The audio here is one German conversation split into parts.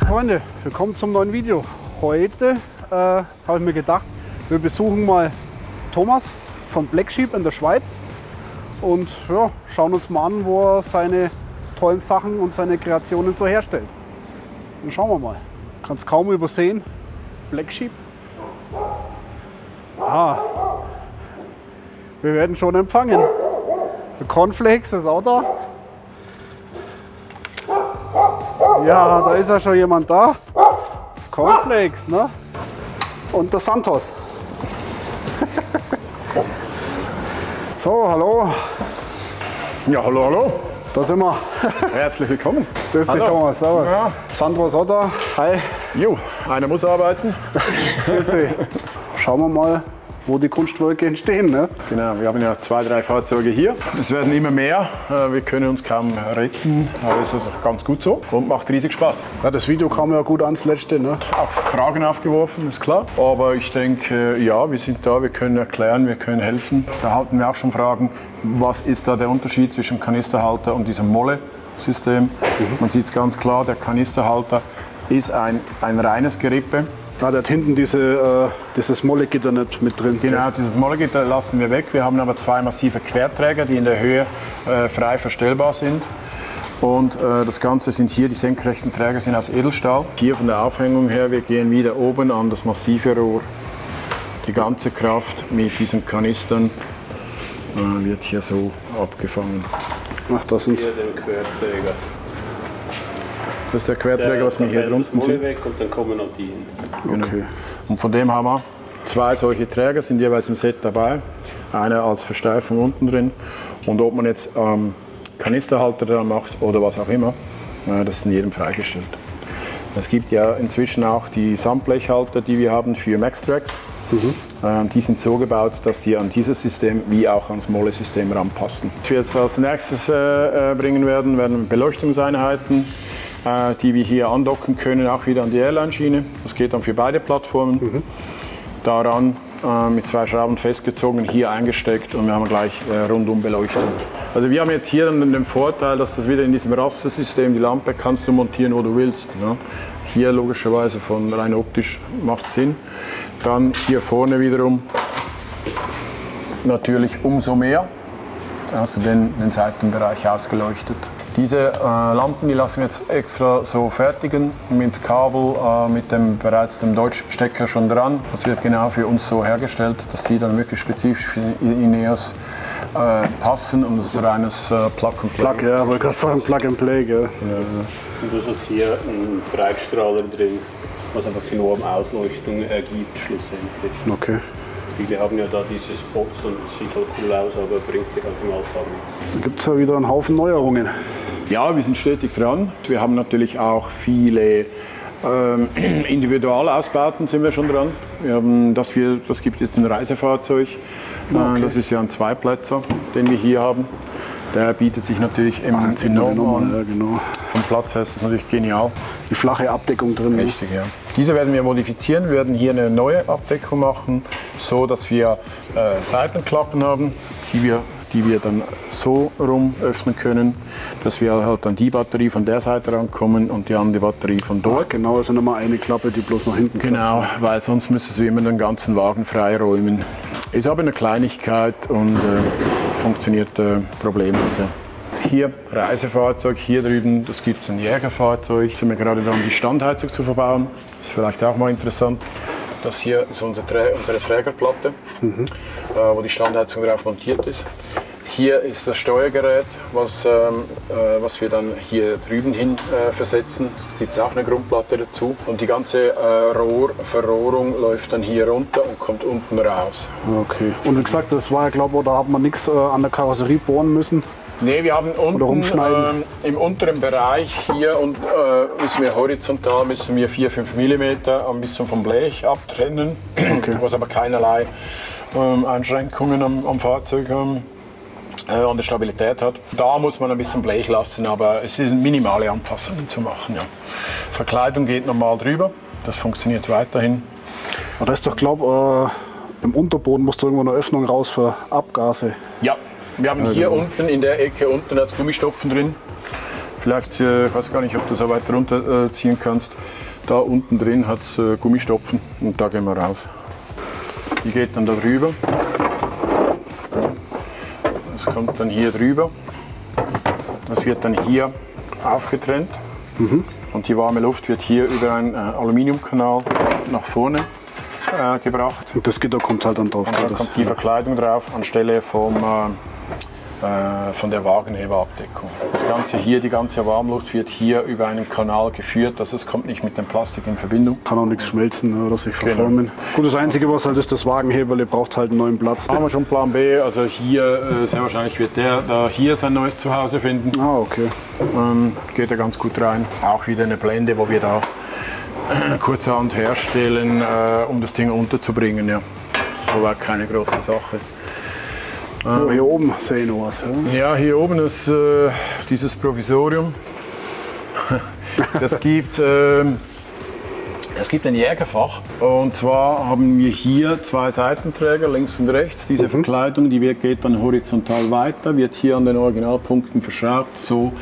Freunde, willkommen zum neuen Video. Heute habe ich mir gedacht, wir besuchen mal Thomas von Black Sheep in der Schweiz und ja, schauen uns mal an, wo er seine tollen Sachen und seine Kreationen so herstellt. Dann schauen wir mal. Kann es kaum übersehen. Black Sheep. Ah, wir werden schon empfangen. Der Cornflakes ist auch da. Ja, da ist ja schon jemand da. Cornflakes, ne? Und der Santos. So, hallo. Ja, hallo, hallo. Da sind wir. Herzlich willkommen. Grüß dich, Thomas. Servus. Ja. Sandro ist auch da. Hi. Jo, einer muss arbeiten. Grüß dich. Schauen wir mal, wo die Kunstwerke entstehen. Ne? Genau, wir haben ja 2, 3 Fahrzeuge hier. Es werden immer mehr. Wir können uns kaum retten, aber es ist ganz gut so und macht riesig Spaß. Ja, das Video kam ja gut ans Letzte. Ne? Auch Fragen aufgeworfen, ist klar. Aber ich denke, ja, wir sind da, wir können erklären, wir können helfen. Da hatten wir auch schon Fragen, was ist da der Unterschied zwischen Kanisterhalter und diesem Molle-System. Man sieht es ganz klar, der Kanisterhalter ist ein reines Gerippe. Da hat hinten dieses Mollegitter nicht mit drin. Genau, dieses Mollegitter lassen wir weg. Wir haben aber 2 massive Querträger, die in der Höhe frei verstellbar sind. Und das Ganze sind hier, die senkrechten Träger sind aus Edelstahl. Hier von der Aufhängung her, wir gehen wieder oben an das massive Rohr. Die ganze Kraft mit diesen Kanistern wird hier so abgefangen. Ach, das sind Hier den Querträger. Das ist der Querträger, was wir hier drunten sehen. Weg und dann kommen noch die hin. Genau. Okay. Und von dem haben wir 2 solche Träger, sind jeweils im Set dabei. Einer als Versteifung unten drin. Und ob man jetzt Kanisterhalter dran macht oder was auch immer, das ist in jedem freigestellt. Es gibt ja inzwischen auch die Sandblechhalter, die wir haben für Maxtrax. Die sind so gebaut, dass die an dieses System wie auch ans Molle-System ranpassen. Was wir jetzt als nächstes bringen werden Beleuchtungseinheiten, die wir hier andocken können, auch wieder an die Airline-Schiene. Das geht dann für beide Plattformen. Daran mit 2 Schrauben festgezogen, hier eingesteckt und wir haben gleich rundum Beleuchtung. Also wir haben jetzt hier dann den Vorteil, dass das wieder in diesem Rastersystem, die Lampe kannst du montieren, wo du willst. Ja. Hier logischerweise von rein optisch macht Sinn. Dann hier vorne wiederum natürlich umso mehr. Da hast du den Seitenbereich ausgeleuchtet. Diese Lampen, die lassen wir jetzt extra so fertigen mit Kabel, mit bereits dem Deutschstecker schon dran. Das wird genau für uns so hergestellt, dass die dann wirklich spezifisch für Ineos passen und das ist reines Plug-and-Play. Plug, ja, wollte gerade sagen, Plug and Play. Gell? Und du hast hier einen Breitstrahler drin, was einfach die enorme Ausleuchtung ergibt schlussendlich. Okay. Viele haben ja da diese Spots und sieht halt cool aus, aber bringt dich halt im Alltag nichts. Da gibt es ja wieder einen Haufen Neuerungen. Ja, wir sind stetig dran. Wir haben natürlich auch viele Individualausbauten sind wir schon dran. Wir haben, das gibt jetzt ein Reisefahrzeug. Okay. Das ist ja ein Zweiplätzer, den wir hier haben. Der bietet sich natürlich enorm an. Ja, genau. Vom Platz her ist das natürlich genial. Die flache Abdeckung drin. Richtig, ja. Diese werden wir modifizieren. Wir werden hier eine neue Abdeckung machen, so dass wir Seitenklappen haben, die wir dann so rum öffnen können, dass wir halt an die Batterie von der Seite rankommen und die andere Batterie von dort. Ach, genau, also nochmal eine Klappe, die bloß nach hinten kommt. Genau, weil sonst müsstest du immer den ganzen Wagen freiräumen. Ist aber eine Kleinigkeit und funktioniert problemlos. Hier Reisefahrzeug, hier drüben, das gibt es ein Jägerfahrzeug. Sind wir gerade dran, die Standheizung zu verbauen. Das ist vielleicht auch mal interessant. Das hier ist unsere Trägerplatte, wo die Standheizung drauf montiert ist. Hier ist das Steuergerät, was wir dann hier drüben hin versetzen. Da gibt es auch eine Grundplatte dazu. Und die ganze Verrohrung läuft dann hier runter und kommt unten raus. Okay. Und wie gesagt, das war ja, glaube ich, da hat man nichts an der Karosserie bohren müssen. Nee, wir haben unten im unteren Bereich hier und müssen wir horizontal 4-5 mm ein bisschen vom Blech abtrennen, okay. Was aber keinerlei Einschränkungen am Fahrzeug an der Stabilität hat. Da muss man ein bisschen Blech lassen, aber es sind minimale Anpassungen zu machen. Ja. Verkleidung geht normal drüber. Das funktioniert weiterhin. Aber da ist doch, glaube ich, im Unterboden muss da irgendwo eine Öffnung raus für Abgase. Ja, wir haben hier unten in der Ecke unten als Gummistopfen drin. Vielleicht, ich weiß gar nicht, ob du so weit runterziehen kannst. Da unten drin hat es Gummistopfen und da gehen wir raus. Die geht dann da drüber. Das kommt dann hier drüber. Das wird dann hier aufgetrennt. Und die warme Luft wird hier über einen Aluminiumkanal nach vorne gebracht. Und das Gitter kommt halt dann drauf. Und dann kommt die Verkleidung drauf anstelle von der Wagenheberabdeckung. Das Ganze hier, die ganze Warmluft wird hier über einen Kanal geführt, also es kommt nicht mit dem Plastik in Verbindung. Kann auch nichts schmelzen oder sich verformen. Gut, das Einzige, was halt ist, das Wagenheberle braucht halt einen neuen Platz. Da haben wir schon Plan B, also hier sehr wahrscheinlich wird der da hier sein neues Zuhause finden. Ah, okay. Geht da ganz gut rein. Auch wieder eine Blende, wo wir da kurzerhand herstellen, um das Ding unterzubringen. Ja. Soweit keine große Sache. Hier oben sehe ich noch was. Ja, hier oben ist dieses Provisorium. Es gibt ein Jägerfach. Und zwar haben wir hier zwei Seitenträger, links und rechts. Diese Verkleidung, die geht dann horizontal weiter, wird hier an den Originalpunkten verschraubt, so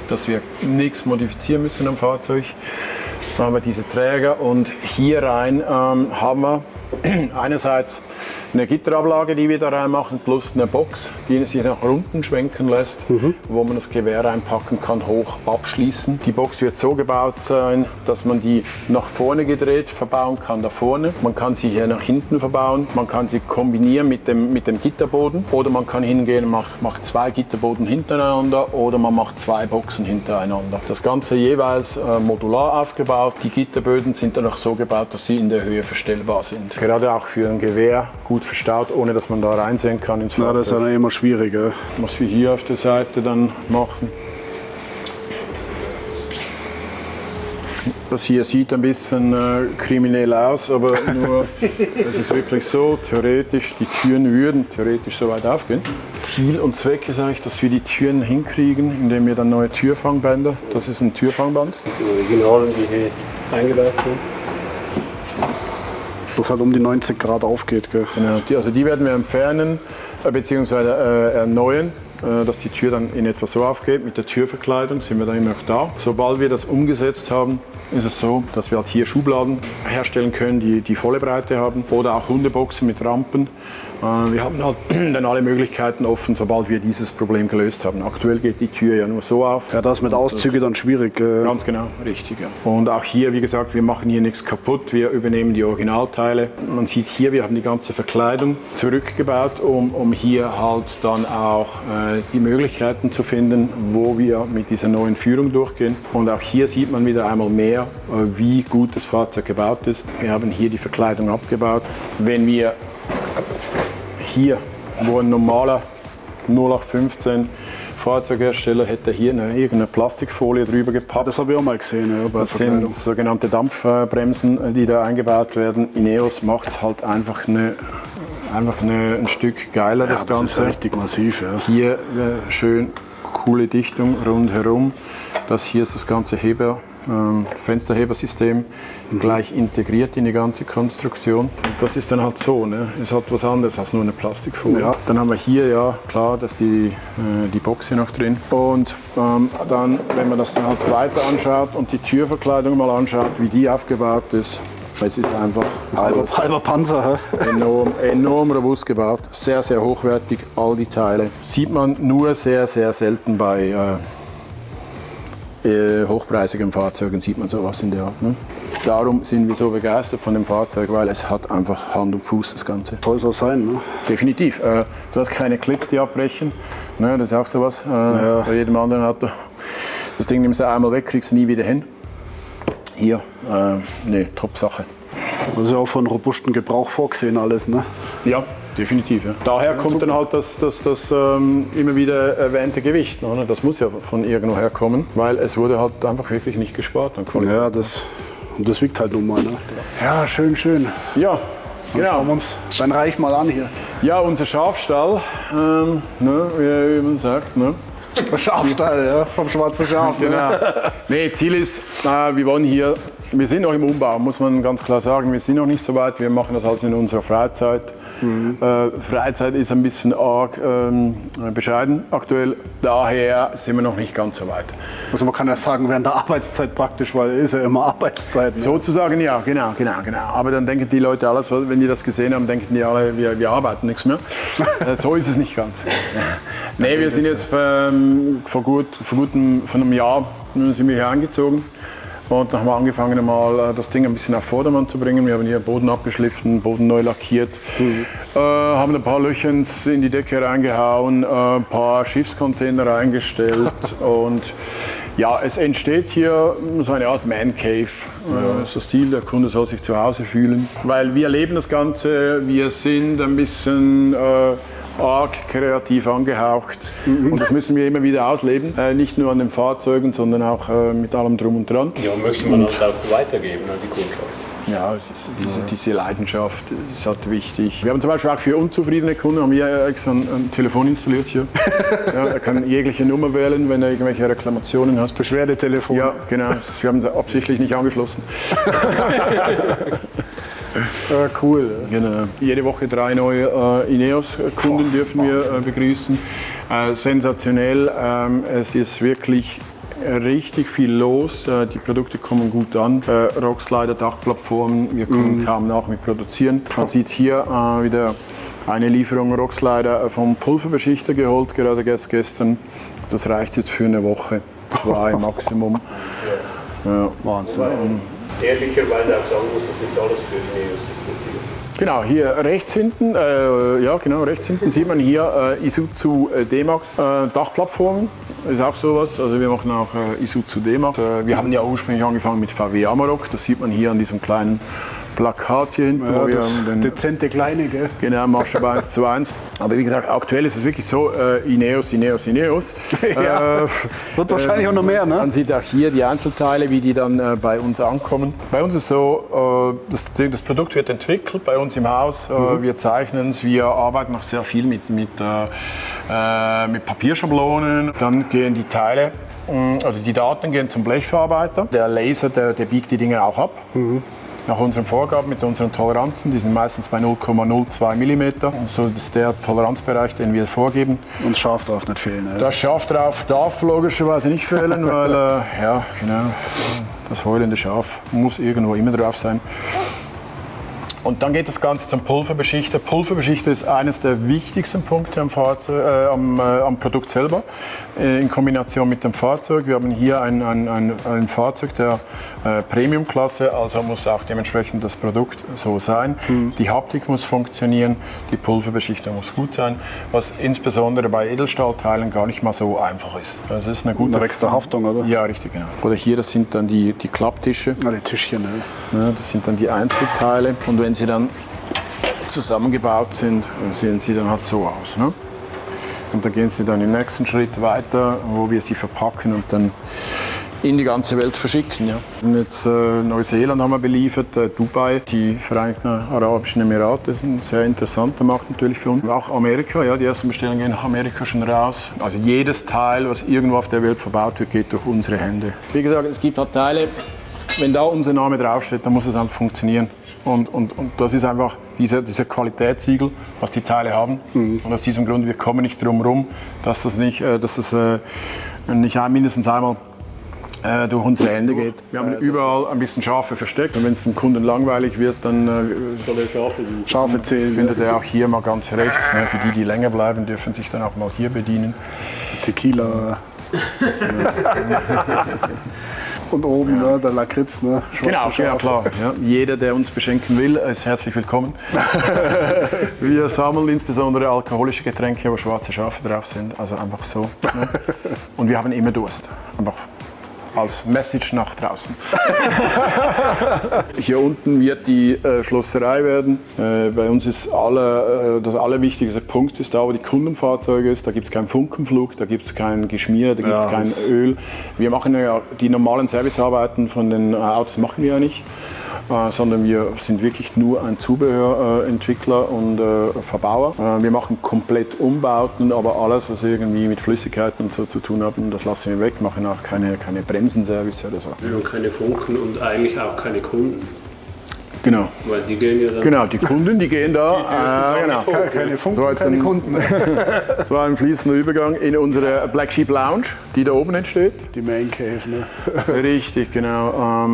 dass wir nichts modifizieren müssen am Fahrzeug. Dann haben wir diese Träger und hier rein haben wir einerseits eine Gitterablage, die wir da reinmachen, plus eine Box, die sich nach unten schwenken lässt, wo man das Gewehr reinpacken kann, hoch abschließen. Die Box wird so gebaut sein, dass man die nach vorne gedreht verbauen kann, da vorne. Man kann sie hier nach hinten verbauen, man kann sie kombinieren mit dem Gitterboden oder man kann hingehen und macht zwei Gitterboden hintereinander oder man macht zwei Boxen hintereinander. Das Ganze jeweils modular aufgebaut. Die Gitterböden sind dann auch so gebaut, dass sie in der Höhe verstellbar sind. Gerade auch für ein Gewehr gut verstaut, ohne dass man da reinsehen kann ins Fahrzeug. Ja, das ist ja immer schwierig. Ja. Was wir hier auf der Seite dann machen. Das hier sieht ein bisschen kriminell aus, aber nur, es ist wirklich so, theoretisch, die Türen würden theoretisch so weit aufgehen. Ziel und Zweck ist eigentlich, dass wir die Türen hinkriegen, indem wir dann neue Türfangbänder, das ist ein Türfangband. Die Originalen, die hier eingebaut sind. Das halt um die 90 Grad aufgeht. Gell? Genau, die werden wir entfernen bzw. erneuern, dass die Tür dann in etwa so aufgeht. Mit der Türverkleidung sind wir dann immer noch da. Sobald wir das umgesetzt haben, ist es so, dass wir halt hier Schubladen herstellen können, die volle Breite haben oder auch Hundeboxen mit Rampen. Wir haben halt dann alle Möglichkeiten offen, sobald wir dieses Problem gelöst haben. Aktuell geht die Tür ja nur so auf. Ja, das mit Auszüge dann schwierig. Ganz genau, richtig. Ja. Und auch hier, wie gesagt, wir machen hier nichts kaputt, wir übernehmen die Originalteile. Man sieht hier, wir haben die ganze Verkleidung zurückgebaut, um hier halt dann auch die Möglichkeiten zu finden, wo wir mit dieser neuen Führung durchgehen. Und auch hier sieht man wieder einmal mehr, wie gut das Fahrzeug gebaut ist. Wir haben hier die Verkleidung abgebaut. Wenn wir hier, wo ein normaler 0815 Fahrzeughersteller hätte hier irgendeine Plastikfolie drüber gepackt. Das habe ich auch mal gesehen. Ja, das sind sogenannte Dampfbremsen, die da eingebaut werden. Ineos macht es halt einfach ein Stück geiler, das Ganze. Das ist richtig massiv. Ja. Hier schön coole Dichtung rundherum. Das hier ist das ganze Fensterhebersystem gleich integriert in die ganze Konstruktion. Und das ist dann halt so, ne? Ist halt was anderes als nur eine Plastikfolie. Ja. Dann haben wir hier, ja klar, dass die Box hier noch drin. Und dann, wenn man das dann halt weiter anschaut und die Türverkleidung mal anschaut, wie die aufgebaut ist, es ist einfach halber Panzer. Enorm robust gebaut, sehr, sehr hochwertig, all die Teile. Sieht man nur sehr, sehr selten bei hochpreisigen Fahrzeugen, sieht man sowas in der Art. Ne? Darum sind wir so begeistert von dem Fahrzeug, weil es hat einfach Hand und Fuß, das Ganze. Soll so sein, ne? Definitiv. Du hast keine Clips, die abbrechen. Ne, das ist auch sowas. Bei jedem anderen Auto. Das Ding nimmst du einmal weg, kriegst du nie wieder hin. Hier, ne, Top-Sache. Das ist ja auch von robusten Gebrauch vorgesehen alles, ne? Ja, definitiv. Ja. Daher kommt dann halt das immer wieder erwähnte Gewicht. Ne? Das muss ja von irgendwo herkommen, weil es wurde halt einfach wirklich nicht gespart an Qualität. Ja, das wiegt halt nun mal. Ne? Ja, schön, schön. Ja, genau. Schauen wir uns dein Reich mal an hier. Ja, unser Schafstall, ne, wie man sagt. Ne? Der Schafstall, ja, vom schwarzen Schaf. Genau. Nee, Ziel ist, wir wollen hier Wir sind noch im Umbau, muss man ganz klar sagen. Wir sind noch nicht so weit. Wir machen das alles in unserer Freizeit. Freizeit ist ein bisschen arg bescheiden aktuell. Daher sind wir noch nicht ganz so weit. Also man kann ja sagen, während der Arbeitszeit praktisch, weil es ist ja immer Arbeitszeit. Ne? Sozusagen ja, genau. Aber dann denken die Leute alles, wenn die das gesehen haben, denken die alle, wir arbeiten nichts mehr. So ist es nicht ganz. Nee, wir sind jetzt vor einem Jahr sind wir hier eingezogen. Und dann haben wir angefangen, mal das Ding ein bisschen auf Vordermann zu bringen. Wir haben hier Boden abgeschliffen, Boden neu lackiert, haben ein paar Löcher in die Decke reingehauen, ein paar Schiffscontainer reingestellt. Und ja, es entsteht hier so eine Art Man Cave. So Stil, der Kunde soll sich zu Hause fühlen. Weil wir leben das Ganze, wir sind ein bisschen arg kreativ angehaucht. Und das müssen wir immer wieder ausleben. Nicht nur an den Fahrzeugen, sondern auch mit allem Drum und Dran. Ja, möchte man das auch weitergeben an die Kundschaft? Ja, diese Leidenschaft ist halt wichtig. Wir haben zum Beispiel auch für unzufriedene Kunden haben wir extra ein Telefon installiert hier. Ja, er kann jegliche Nummer wählen, wenn er irgendwelche Reklamationen hat. Beschwerdetelefon. Ja, genau. Wir haben es absichtlich nicht angeschlossen. Cool. Genau. Jede Woche 3 neue Ineos-Kunden dürfen wir begrüßen. Sensationell. Es ist wirklich richtig viel los. Die Produkte kommen gut an. Rockslider, Dachplattformen, wir kommen kaum nach mit Produzieren. Man sieht hier wieder eine Lieferung Rockslider vom Pulverbeschichter geholt, gerade gestern. Das reicht jetzt für eine Woche, 2 Maximum. Ja. Wahnsinn. Ehrlicherweise auch sagen muss, dass nicht alles für Ineos ist. Genau, hier rechts hinten, rechts hinten sieht man hier Isuzu D-Max Dachplattformen. Ist auch sowas, also wir machen auch Isuzu D-Max. Wir haben ja ursprünglich angefangen mit VW Amarok, das sieht man hier an diesem kleinen Plakat hier hinten. Ja, wo wir den dezente kleine, gell? Genau, Maßstab 1:1. Aber wie gesagt, aktuell ist es wirklich so, Ineos. Ja, wird wahrscheinlich auch noch mehr, ne? Man sieht auch hier die Einzelteile, wie die dann bei uns ankommen. Bei uns ist so, das Produkt wird entwickelt bei uns im Haus. Wir zeichnen es, wir arbeiten noch sehr viel mit Papierschablonen. Dann gehen die Teile, also die Daten gehen zum Blechverarbeiter. Der Laser, der biegt die Dinge auch ab. Nach unseren Vorgaben, mit unseren Toleranzen, die sind meistens bei 0,02 mm. So ist der Toleranzbereich, den wir vorgeben. Und scharf darf nicht fehlen. Ne? Das Schaf drauf darf logischerweise nicht fehlen, weil ja, genau, das heulende Schaf muss irgendwo immer drauf sein. Und dann geht das Ganze zum Pulverbeschichter. Pulverbeschichter ist eines der wichtigsten Punkte am Produkt selber, in Kombination mit dem Fahrzeug. Wir haben hier ein Fahrzeug der Premium-Klasse, also muss auch dementsprechend das Produkt so sein. Die Haptik muss funktionieren, die Pulverbeschichtung muss gut sein, was insbesondere bei Edelstahlteilen gar nicht mal so einfach ist. Das ist eine gute extra Haftung, oder? Ja, richtig, genau. Oder hier, das sind dann die Klapptische. Ja, die Tischchen, ne? Ja, das sind dann die Einzelteile. Und wenn sie dann zusammengebaut sind, sehen sie dann halt so aus. Ne? Und dann gehen sie dann im nächsten Schritt weiter, wo wir sie verpacken und dann in die ganze Welt verschicken. Ja. Und jetzt Neuseeland haben wir beliefert, Dubai, die Vereinigten Arabischen Emirate, das ist ein sehr interessanter Markt natürlich für uns. Auch Amerika, ja, die ersten Bestellungen gehen nach Amerika schon raus. Also jedes Teil, was irgendwo auf der Welt verbaut wird, geht durch unsere Hände. Wie gesagt, es gibt halt Teile, wenn da unser Name draufsteht, dann muss es einfach funktionieren. Und das ist einfach dieser Qualitätssiegel, was die Teile haben. Und aus diesem Grund, wir kommen nicht drum herum, dass das nicht mindestens einmal durch unsere Hände geht. Wir haben überall ein bisschen Schafe versteckt. Und wenn es dem Kunden langweilig wird, dann Schafe zählen. Findet er auch hier mal ganz rechts. Ne? Für die, die länger bleiben, dürfen sich dann auch mal hier bedienen. Tequila. Und oben, ne, der Lakritz, ne? Genau, klar. Ja. Jeder, der uns beschenken will, ist herzlich willkommen. Wir sammeln insbesondere alkoholische Getränke, wo schwarze Schafe drauf sind. Also einfach so. Ne? Und wir haben immer Durst. Einfach als Message nach draußen. Hier unten wird die Schlosserei werden. Bei uns ist das allerwichtigste Punkt ist da, wo die Kundenfahrzeuge ist. Da gibt es keinen Funkenflug, da gibt es kein Geschmier, da gibt es kein Öl. Wir machen ja die normalen Servicearbeiten von den Autos machen wir ja nicht. sondern wir sind wirklich nur ein Zubehörentwickler und Verbauer. Wir machen komplett Umbauten, aber alles, was irgendwie mit Flüssigkeiten und so zu tun hat, das lassen wir weg, machen auch keine Bremsenservice oder so. Und keine Funken und eigentlich auch keine Kunden. Genau. Weil die gehen ja dann. Genau, die Kunden, die gehen da. Genau. Keine Funken, keine Kunden. Das war ein fließender Übergang in unsere Black Sheep Lounge, die da oben entsteht. Die Man Cave, ne? Richtig, genau.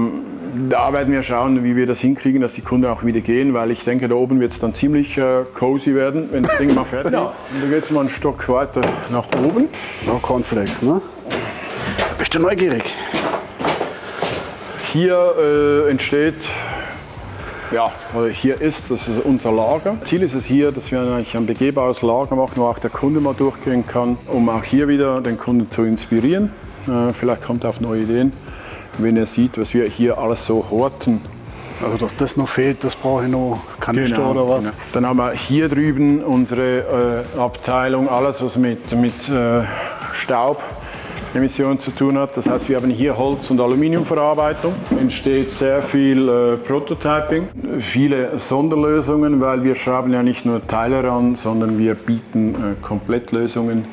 Da werden wir schauen, wie wir das hinkriegen, dass die Kunden auch wieder gehen, weil ich denke, da oben wird es dann ziemlich cozy werden, wenn das Ding mal fertig ist. Und da geht es mal einen Stock weiter nach oben. Noch Cornflakes, ne? Bist du neugierig? Hier entsteht. Ja, hier das ist unser Lager. Ziel ist es hier, dass wir eigentlich ein begehbares Lager machen, wo auch der Kunde mal durchgehen kann, um auch hier wieder den Kunden zu inspirieren. Vielleicht kommt er auf neue Ideen, wenn er sieht, was wir hier alles so horten. Also, dass das noch fehlt, das brauche ich noch Kanister oder was? Genau. Dann haben wir hier drüben unsere Abteilung, alles was mit Staub Emissionen zu tun hat. Das heißt, wir haben hier Holz- und Aluminiumverarbeitung. Entsteht sehr viel Prototyping, viele Sonderlösungen, weil wir schrauben ja nicht nur Teile ran, sondern wir bieten Komplettlösungen.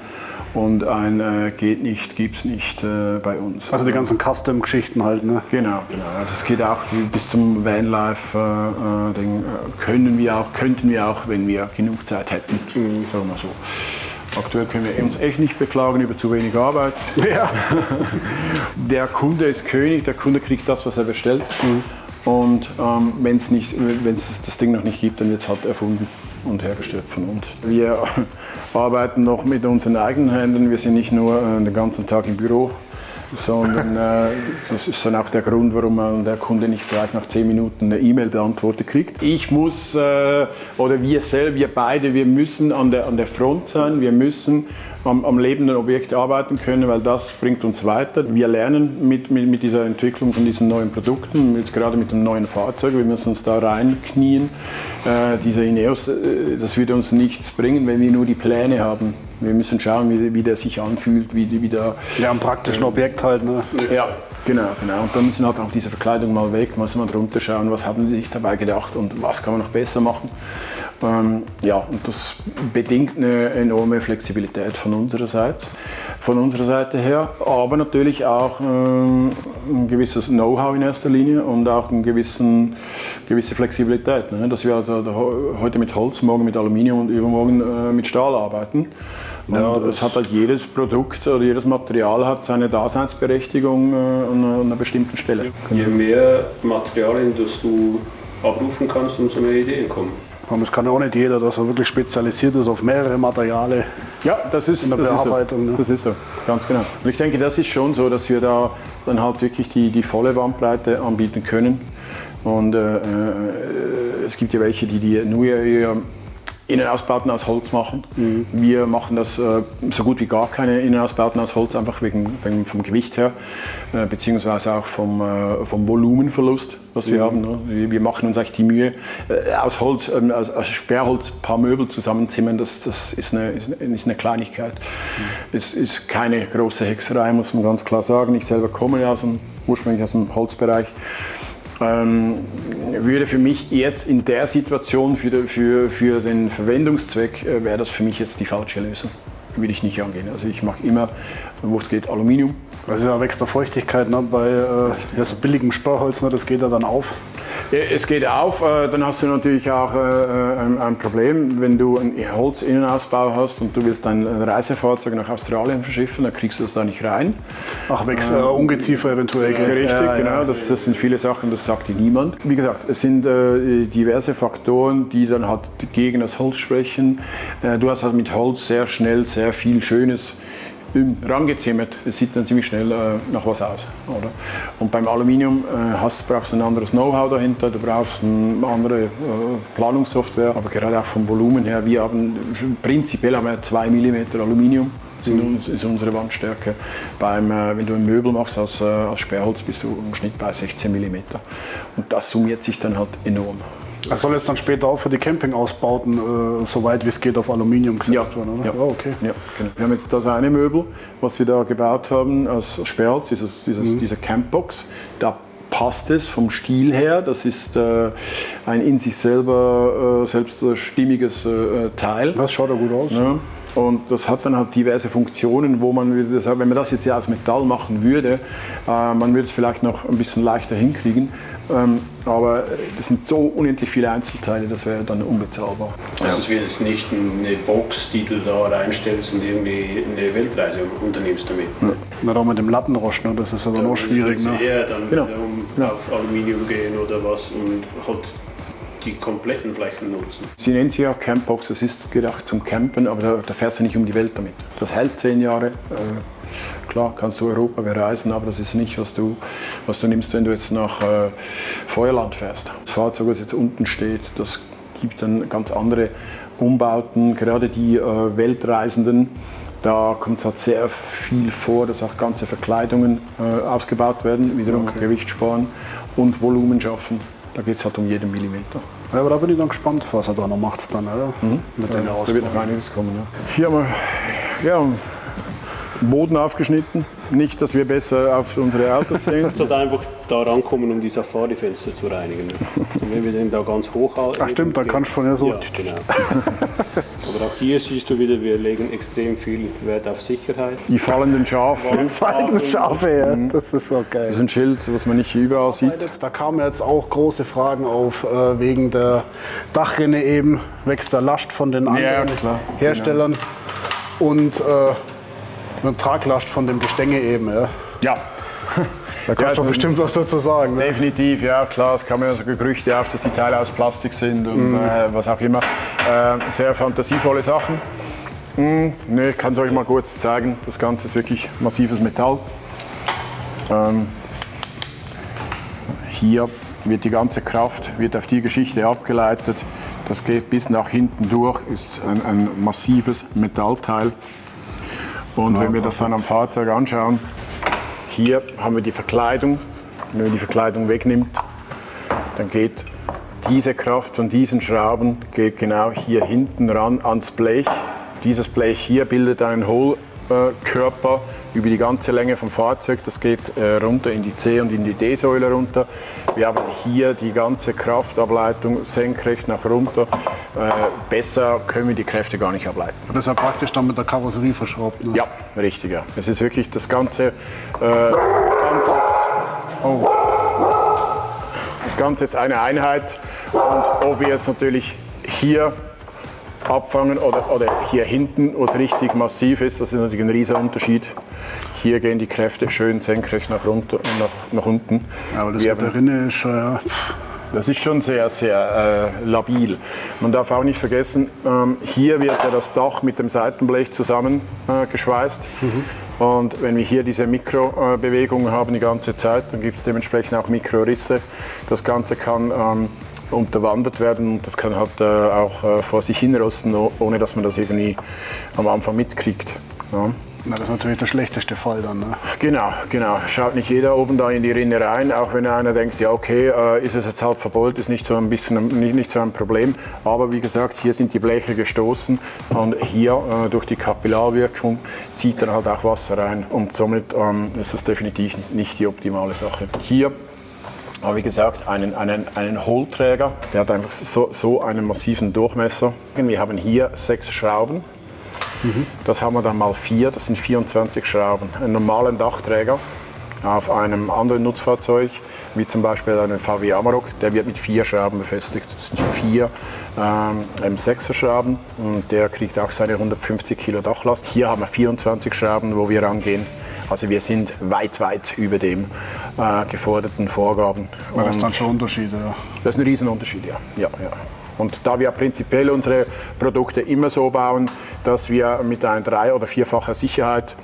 Und ein geht nicht, gibt es nicht bei uns. Also die ganzen Custom-Geschichten halt, ne? Genau. Das geht auch bis zum Vanlife-Ding. Könnten wir auch, wenn wir genug Zeit hätten. Sagen wir mal so. Aktuell können wir uns echt nicht beklagen über zu wenig Arbeit. Ja. Der Kunde ist König, der Kunde kriegt das, was er bestellt. Und wenn es das Ding noch nicht gibt, dann wird es halt erfunden und hergestellt von uns. Wir arbeiten noch mit unseren eigenen Händen. Wir sind nicht nur den ganzen Tag im Büro, sondern das ist dann auch der Grund, warum der Kunde nicht gleich nach 10 Minuten eine E-Mail beantwortet kriegt. Ich muss, oder wir beide, wir müssen an der Front sein, wir müssen am lebenden Objekt arbeiten können, weil das bringt uns weiter. Wir lernen mit dieser Entwicklung von diesen neuen Produkten, jetzt gerade mit dem neuen Fahrzeug, wir müssen uns da reinknien. Dieser Ineos, das würde uns nichts bringen, wenn wir nur die Pläne haben. Wir müssen schauen, wie der sich anfühlt, wie der... Ja, ein praktischen Objekt halt, ne? Ja, genau. Und dann müssen halt auch diese Verkleidung mal weg, muss man drunter schauen, was haben die sich dabei gedacht und was kann man noch besser machen. Ja, und das bedingt eine enorme Flexibilität von unserer Seite her, aber natürlich auch ein gewisses Know-how in erster Linie und auch eine gewisse Flexibilität, ne? Dass wir also heute mit Holz, morgen mit Aluminium und übermorgen mit Stahl arbeiten. Und es hat halt jedes Produkt oder jedes Material hat seine Daseinsberechtigung an einer bestimmten Stelle. Je mehr Materialien, das du abrufen kannst, umso mehr Ideen kommen. Das kann ja auch nicht jeder, dass er wirklich spezialisiert ist auf mehrere Materialien. Ja, das ist Bearbeitung. So. Ne? Das ist so, ganz genau. Und ich denke, das ist schon so, dass wir da dann halt wirklich die volle Bandbreite anbieten können. Und es gibt ja welche, die nur ihr Innenausbauten aus Holz machen. Wir machen das so gut wie gar keine Innenausbauten aus Holz, einfach vom Gewicht her, beziehungsweise auch vom Volumenverlust, was wir haben. Ne? Wir machen uns eigentlich die Mühe, aus Holz, aus Sperrholz ein paar Möbel zusammenzimmern, das ist eine Kleinigkeit. Es ist keine große Hexerei, muss man ganz klar sagen. Ich selber komme ja ursprünglich aus dem Holzbereich. Würde für mich jetzt in der Situation für den Verwendungszweck wäre das für mich jetzt die falsche Lösung. Würde ich nicht angehen. Also ich mache immer, wo es geht, Aluminium. Das ist ja wächst der Feuchtigkeit, ne? Bei so billigem Sperrholz, ne? Das geht ja dann auf. Es geht auf, dann hast du natürlich auch ein Problem, wenn du einen Holzinnenausbau hast und du willst dein Reisefahrzeug nach Australien verschiffen, dann kriegst du das da nicht rein. Ach, wächst Ungeziefer eventuell. Richtig, genau, das sind viele Sachen, das sagt dir niemand. Wie gesagt, es sind diverse Faktoren, die dann halt gegen das Holz sprechen. Du hast halt mit Holz sehr schnell sehr viel Schönes rangezimmert, es sieht dann ziemlich schnell nach was aus. Oder? Und beim Aluminium brauchst du ein anderes Know-how dahinter, du brauchst eine andere Planungssoftware, aber gerade auch vom Volumen her, prinzipiell haben wir 2 mm Aluminium, ist unsere Wandstärke. Wenn du ein Möbel machst aus Sperrholz, bist du im Schnitt bei 16 mm. Und das summiert sich dann halt enorm. Das soll jetzt dann später auch für die Campingausbauten so weit wie es geht auf Aluminium gesetzt werden, oder? Ja. Oh, okay. Ja, genau. Wir haben jetzt das eine Möbel, was wir da gebaut haben aus Sperrholz, diese Campbox. Da passt es vom Stil her. Das ist ein in sich selber selbststimmiges Teil. Das schaut ja gut aus. Ja. Und das hat dann halt diverse Funktionen, wo man, wenn man das jetzt ja aus Metall machen würde, man würde es vielleicht noch ein bisschen leichter hinkriegen. Aber das sind so unendlich viele Einzelteile, das wäre dann unbezahlbar. Also es wird jetzt nicht eine Box, die du da reinstellst und irgendwie eine Weltreise unternimmst damit. Ja. Na, doch mit dem Lattenrost, ne? Das ist ja dann auch schwierig. Ne? Eher dann wiederum auf Aluminium gehen oder was und halt die kompletten Flächen nutzen. Sie nennen sich auch Campbox, das ist gedacht zum Campen, aber da fährst du nicht um die Welt damit. Das hält 10 Jahre. Klar, kannst du Europa bereisen, aber das ist nicht, was du nimmst, wenn du jetzt nach Feuerland fährst. Das Fahrzeug, das jetzt unten steht, das gibt dann ganz andere Umbauten, gerade die Weltreisenden. Da kommt es halt sehr viel vor, dass auch ganze Verkleidungen ausgebaut werden, wiederum Gewicht sparen und Volumen schaffen. Da geht es halt um jeden Millimeter. Ja, aber da bin ich dann gespannt, was er da noch macht dann, oder? Mit den da wird noch einiges kommen. Ja. Hier haben wir Boden aufgeschnitten. Nicht, dass wir besser auf unsere Autos sehen. Ich sollte einfach da rankommen, um die Safari-Fenster zu reinigen. Und wenn wir den da ganz hoch halten. Ach stimmt, da kannst du von ja so. Ja, genau. Aber auch hier siehst du wieder, wir legen extrem viel Wert auf Sicherheit. Die fallenden Schafe. Die fallenden Schafe, ja. Das ist so geil. Das ist ein Schild, was man nicht überall sieht. Da kamen jetzt auch große Fragen auf, wegen der Dachrinne eben, wächst der Last von den anderen Herstellern und eine Traglast von dem Gestänge eben. Ja. Ja. Da kannst du bestimmt was dazu sagen. Ne? Definitiv, ja klar. Es kamen also Gerüchte auf, dass die Teile aus Plastik sind und was auch immer. Sehr fantasievolle Sachen. Ne, ich kann es euch mal kurz zeigen. Das Ganze ist wirklich massives Metall. Hier wird die ganze Kraft wird auf die Geschichte abgeleitet. Das geht bis nach hinten durch, ist ein massives Metallteil. Und wenn wir das dann am Fahrzeug anschauen, hier haben wir die Verkleidung. Wenn man die Verkleidung wegnimmt, dann geht diese Kraft von diesen Schrauben geht genau hier hinten ran ans Blech. Dieses Blech hier bildet einen Hohlkörper über die ganze Länge vom Fahrzeug. Das geht runter in die C- und in die D-Säule runter. Wir haben hier die ganze Kraftableitung senkrecht nach runter. Besser können wir die Kräfte gar nicht ableiten. Das ist ja praktisch dann mit der Karosserie verschraubt. Ne? Ja, richtig. Ja. Es ist wirklich das Ganze ist eine Einheit. Und ob wir jetzt natürlich hier abfangen oder hier hinten, wo es richtig massiv ist, das ist natürlich ein riesiger Unterschied. Hier gehen die Kräfte schön senkrecht nach unten. Ja, aber das mit der Rinne ist das ist schon sehr, sehr labil. Man darf auch nicht vergessen, hier wird ja das Dach mit dem Seitenblech zusammengeschweißt. Und wenn wir hier diese Mikrobewegungen haben die ganze Zeit, dann gibt es dementsprechend auch Mikrorisse. Das Ganze kann unterwandert werden und das kann halt auch vor sich hinrosten, ohne dass man das irgendwie am Anfang mitkriegt. Ja. Na, das ist natürlich der schlechteste Fall dann. Ne? Genau. Schaut nicht jeder oben da in die Rinne rein, auch wenn einer denkt, ja okay, ist es jetzt halb verbeult, ist nicht so ein Problem. Aber wie gesagt, hier sind die Bleche gestoßen und hier durch die Kapillarwirkung zieht dann halt auch Wasser rein und somit ist das definitiv nicht die optimale Sache. Hier aber wie gesagt, einen Hohlträger, der hat einfach so einen massiven Durchmesser. Wir haben hier 6 Schrauben. Das haben wir dann mal 4, das sind 24 Schrauben. Einen normalen Dachträger auf einem anderen Nutzfahrzeug, wie zum Beispiel einen VW Amarok, der wird mit 4 Schrauben befestigt. Das sind 4 M6er Schrauben und der kriegt auch seine 150 Kilo Dachlast. Hier haben wir 24 Schrauben, wo wir rangehen. Also wir sind weit über dem geforderten Vorgaben. Das ist dann schon Unterschiede, ja. Das ist ein Riesenunterschied, ja. Und da wir prinzipiell unsere Produkte immer so bauen, dass wir mit einer 3- oder 4-facher Sicherheit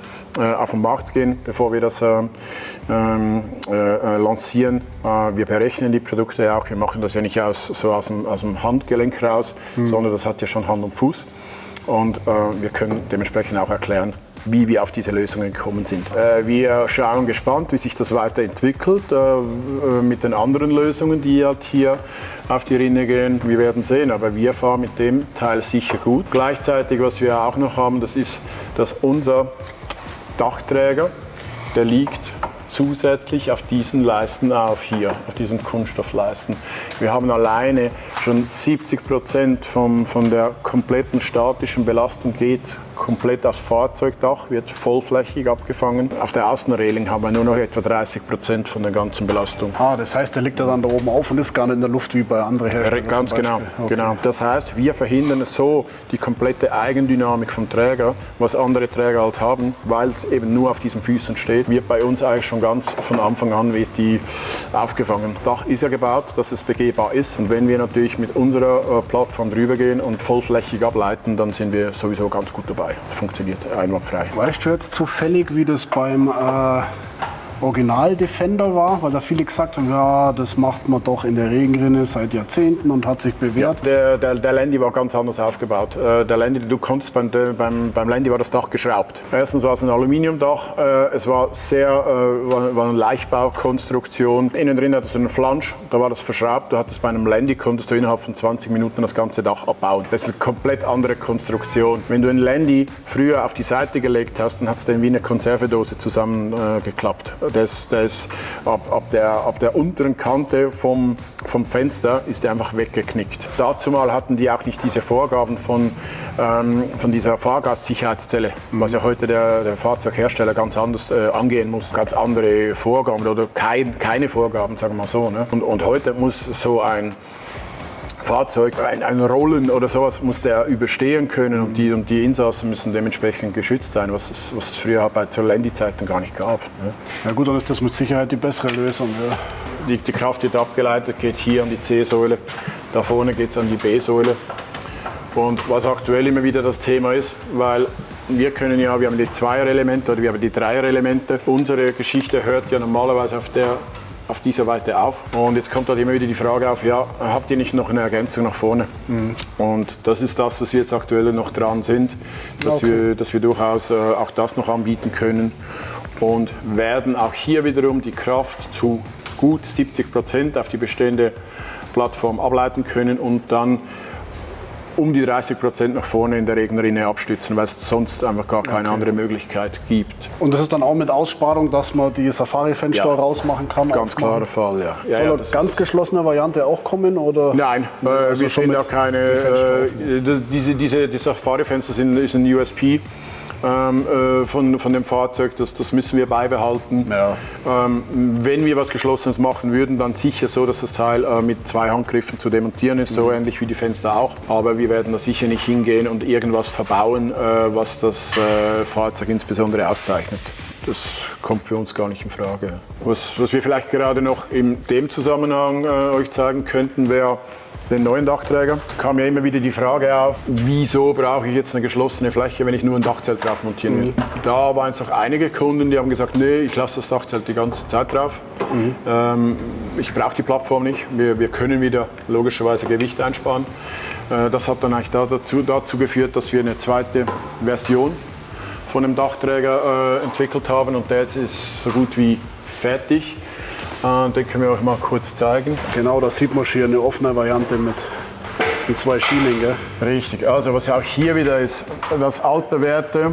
auf den Markt gehen, bevor wir das lancieren. Wir berechnen die Produkte auch. Wir machen das ja nicht aus dem Handgelenk raus, sondern das hat ja schon Hand und Fuß. Und wir können dementsprechend auch erklären, wie wir auf diese Lösungen gekommen sind. Wir schauen gespannt, wie sich das weiterentwickelt mit den anderen Lösungen, die halt hier auf die Rinne gehen. Wir werden sehen, aber wir fahren mit dem Teil sicher gut. Gleichzeitig, was wir auch noch haben, das ist, dass unser Dachträger, der liegt zusätzlich auf diesen Leisten auf hier, auf diesen Kunststoffleisten. Wir haben alleine schon 70% von der kompletten statischen Belastung geht komplett aufs Fahrzeugdach, wird vollflächig abgefangen. Auf der Außenreling haben wir nur noch etwa 30% von der ganzen Belastung. Ah, das heißt, der liegt ja dann da oben auf und ist gar nicht in der Luft wie bei anderen Herstellern. Ganz genau, genau. Das heißt, wir verhindern es so die komplette Eigendynamik vom Träger, was andere Träger halt haben, weil es eben nur auf diesen Füßen steht, wird bei uns eigentlich schon ganz von Anfang an wird die aufgefangen. Das Dach ist ja gebaut, dass es begehbar ist, und wenn wir natürlich mit unserer Plattform drüber gehen und vollflächig ableiten, dann sind wir sowieso ganz gut dabei. Funktioniert einwandfrei. Weißt du jetzt zufällig, wie das beim Original Defender war? Weil da viele gesagt haben, ja, das macht man doch in der Regenrinne seit Jahrzehnten und hat sich bewährt. Ja, der Landy war ganz anders aufgebaut. Der Landy, du konntest beim Landy war das Dach geschraubt. Erstens war es ein Aluminiumdach, es war war eine Leichtbaukonstruktion. Innen drin hattest du einen Flansch, da war das verschraubt. Du hattest bei einem Landy, konntest du innerhalb von 20 Minuten das ganze Dach abbauen. Das ist eine komplett andere Konstruktion. Wenn du einen Landy früher auf die Seite gelegt hast, dann hat es den wie eine Konservedose zusammengeklappt. Das ab der unteren Kante vom Fenster ist der einfach weggeknickt. Dazumal hatten die auch nicht diese Vorgaben von dieser Fahrgastsicherheitszelle, was ja heute der Fahrzeughersteller ganz anders angehen muss. Ganz andere Vorgaben oder keine Vorgaben, sagen wir mal so. Ne? Und heute muss so ein Fahrzeug, ein Rollen oder sowas muss der überstehen können, und die Insassen müssen dementsprechend geschützt sein, was es früher bei zur Landy-Zeiten gar nicht gab. Ne? Ja gut, dann ist das mit Sicherheit die bessere Lösung. Ja. Die Kraft wird abgeleitet, geht hier an die C-Säule, da vorne geht es an die B-Säule. Und was aktuell immer wieder das Thema ist, weil wir haben die Zweierelemente oder wir haben die Dreierelemente. Unsere Geschichte hört ja normalerweise auf dieser Weite auf. Und jetzt kommt halt immer wieder die Frage auf, ja, habt ihr nicht noch eine Ergänzung nach vorne? Mhm. Und das ist das, was wir jetzt aktuell noch dran sind, dass wir durchaus auch das noch anbieten können, und werden auch hier wiederum die Kraft zu gut 70% auf die bestehende Plattform ableiten können und dann um die 30% nach vorne in der Regenrinne abstützen, weil es sonst einfach gar keine andere Möglichkeit gibt. Und das ist dann auch mit Aussparung, dass man die Safari-Fenster rausmachen kann? Ganz klarer Fall, ja. Soll eine ganz geschlossene Variante auch kommen? Oder? Nein, wir sehen auch keine. Die Safari-Fenster ist ein USP. Von dem Fahrzeug, das müssen wir beibehalten. Ja. Wenn wir was Geschlossenes machen würden, dann sicher so, dass das Teil mit 2 Handgriffen zu demontieren ist, so ähnlich wie die Fenster auch. Aber wir werden da sicher nicht hingehen und irgendwas verbauen, was das Fahrzeug insbesondere auszeichnet. Das kommt für uns gar nicht in Frage. Was wir vielleicht gerade noch in dem Zusammenhang euch zeigen könnten, wäre den neuen Dachträger. Da kam ja immer wieder die Frage auf, wieso brauche ich jetzt eine geschlossene Fläche, wenn ich nur ein Dachzelt drauf montieren will. Da waren es noch einige Kunden, die haben gesagt, nee, ich lasse das Dachzelt die ganze Zeit drauf. Ich brauche die Plattform nicht. Wir können wieder logischerweise Gewicht einsparen. Das hat dann eigentlich dazu geführt, dass wir eine zweite Version von dem Dachträger entwickelt haben, und der jetzt ist so gut wie fertig. Den können wir euch mal kurz zeigen. Genau, da sieht man hier eine offene Variante mit sind 2 Schienen, gell? Richtig, also was auch hier wieder ist, das alte Werte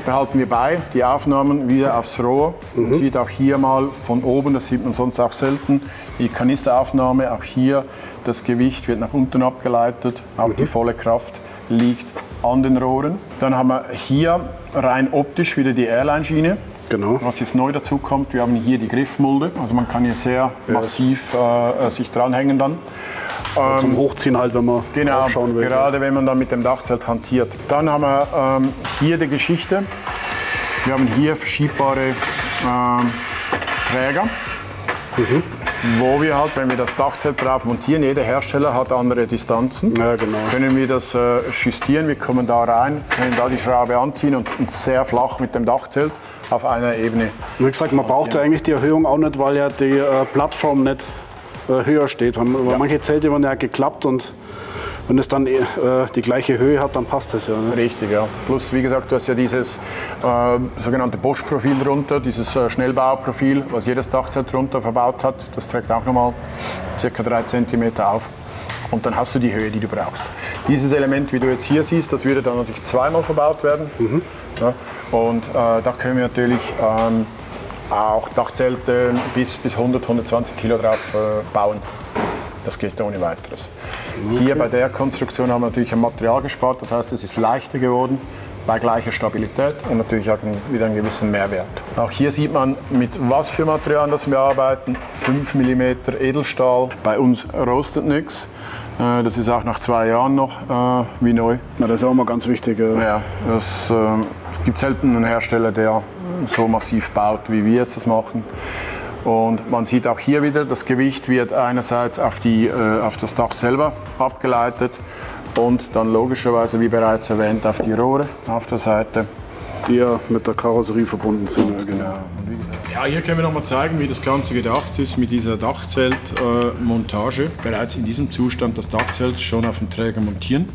behalten wir bei, die Aufnahmen wieder aufs Rohr. Man sieht auch hier mal von oben, das sieht man sonst auch selten, die Kanisteraufnahme, auch hier das Gewicht wird nach unten abgeleitet, auch die volle Kraft liegt an den Rohren. Dann haben wir hier rein optisch wieder die Airline-Schiene. Genau. Was jetzt neu dazu kommt, wir haben hier die Griffmulde, also man kann hier sehr massiv sich dranhängen dann. Zum Hochziehen halt, wenn man aufschauen will. Gerade wenn man dann mit dem Dachzelt hantiert. Dann haben wir hier die Geschichte. Wir haben hier verschiebbare Träger, wo wir halt, wenn wir das Dachzelt drauf montieren, jeder Hersteller hat andere Distanzen, können wir das justieren. Wir kommen da rein, können da die Schraube anziehen und sehr flach mit dem Dachzelt auf einer Ebene. Wie gesagt, man braucht ja eigentlich die Erhöhung auch nicht, weil ja die Plattform nicht höher steht. Weil manche Zelte werden ja geklappt, und wenn es dann die gleiche Höhe hat, dann passt das ja. Ne? Richtig, ja. Plus, wie gesagt, du hast ja dieses sogenannte Bosch-Profil drunter, dieses Schnellbauprofil, was jedes Dachzelt drunter verbaut hat. Das trägt auch nochmal ca. 3 cm auf. Und dann hast du die Höhe, die du brauchst. Dieses Element, wie du jetzt hier siehst, das würde dann natürlich zweimal verbaut werden. Ja, und da können wir natürlich auch Dachzelte bis 100, 120 Kilo drauf bauen. Das geht ohne weiteres. Okay. Hier bei der Konstruktion haben wir natürlich ein Material gespart, das heißt, es ist leichter geworden, bei gleicher Stabilität und natürlich auch wieder einen gewissen Mehrwert. Auch hier sieht man, mit was für Materialien das wir arbeiten. 5 mm Edelstahl, bei uns rostet nichts. Das ist auch nach 2 Jahren noch wie neu. Na, das ist auch mal ganz wichtig. Ja, es gibt selten einen Hersteller, der so massiv baut, wie wir jetzt das machen. Und man sieht auch hier wieder, das Gewicht wird einerseits auf das Dach selber abgeleitet und dann logischerweise, wie bereits erwähnt, auf die Rohre auf der Seite. Die ja mit der Karosserie verbunden sind. Genau. Ja, hier können wir noch mal zeigen, wie das Ganze gedacht ist mit dieser Dachzeltmontage. Bereits in diesem Zustand das Dachzelt schon auf dem Träger montieren.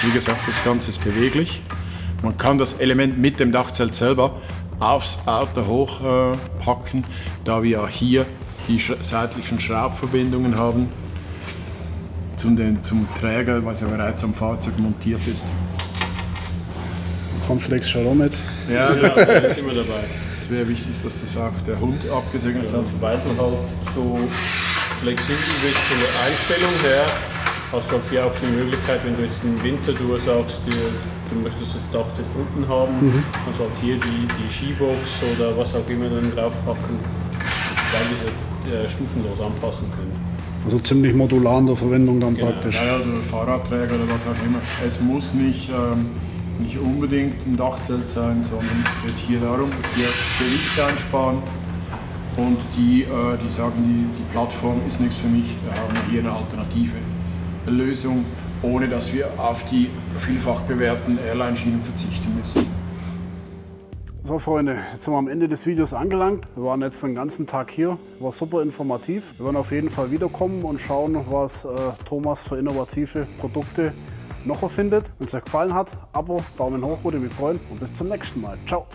Wie gesagt, das Ganze ist beweglich. Man kann das Element mit dem Dachzelt selber aufs Auto hochpacken, da wir hier die seitlichen Schraubverbindungen haben zum Träger, was ja bereits am Fahrzeug montiert ist. Cornflakes schaut auch mit. Ja, das ist immer dabei. Es wäre wichtig, dass das auch der Hund abgesegnet hat. Weil du halt so flexibel bist von der Einstellung her, hast du halt hier auch die Möglichkeit, wenn du jetzt im Winter sagst, du möchtest das Dachzelt unten haben, kannst du halt hier die Skibox oder was auch immer dann draufpacken, weil diese stufenlos anpassen können. Also ziemlich modular in der Verwendung dann praktisch. Ja, oder Fahrradträger oder was auch immer. Es muss nicht unbedingt ein Dachzelt sein, sondern es geht hier darum, dass wir Gewicht einsparen und die sagen, die Plattform ist nichts für mich, wir haben hier eine alternative Lösung, ohne dass wir auf die vielfach bewährten Airline-Schienen verzichten müssen. So Freunde, jetzt sind wir am Ende des Videos angelangt. Wir waren jetzt den ganzen Tag hier, war super informativ. Wir werden auf jeden Fall wiederkommen und schauen, was Thomas für innovative Produkte noch erfindet. Wenn es euch gefallen hat, Abo, Daumen hoch würde mich freuen und bis zum nächsten Mal. Ciao!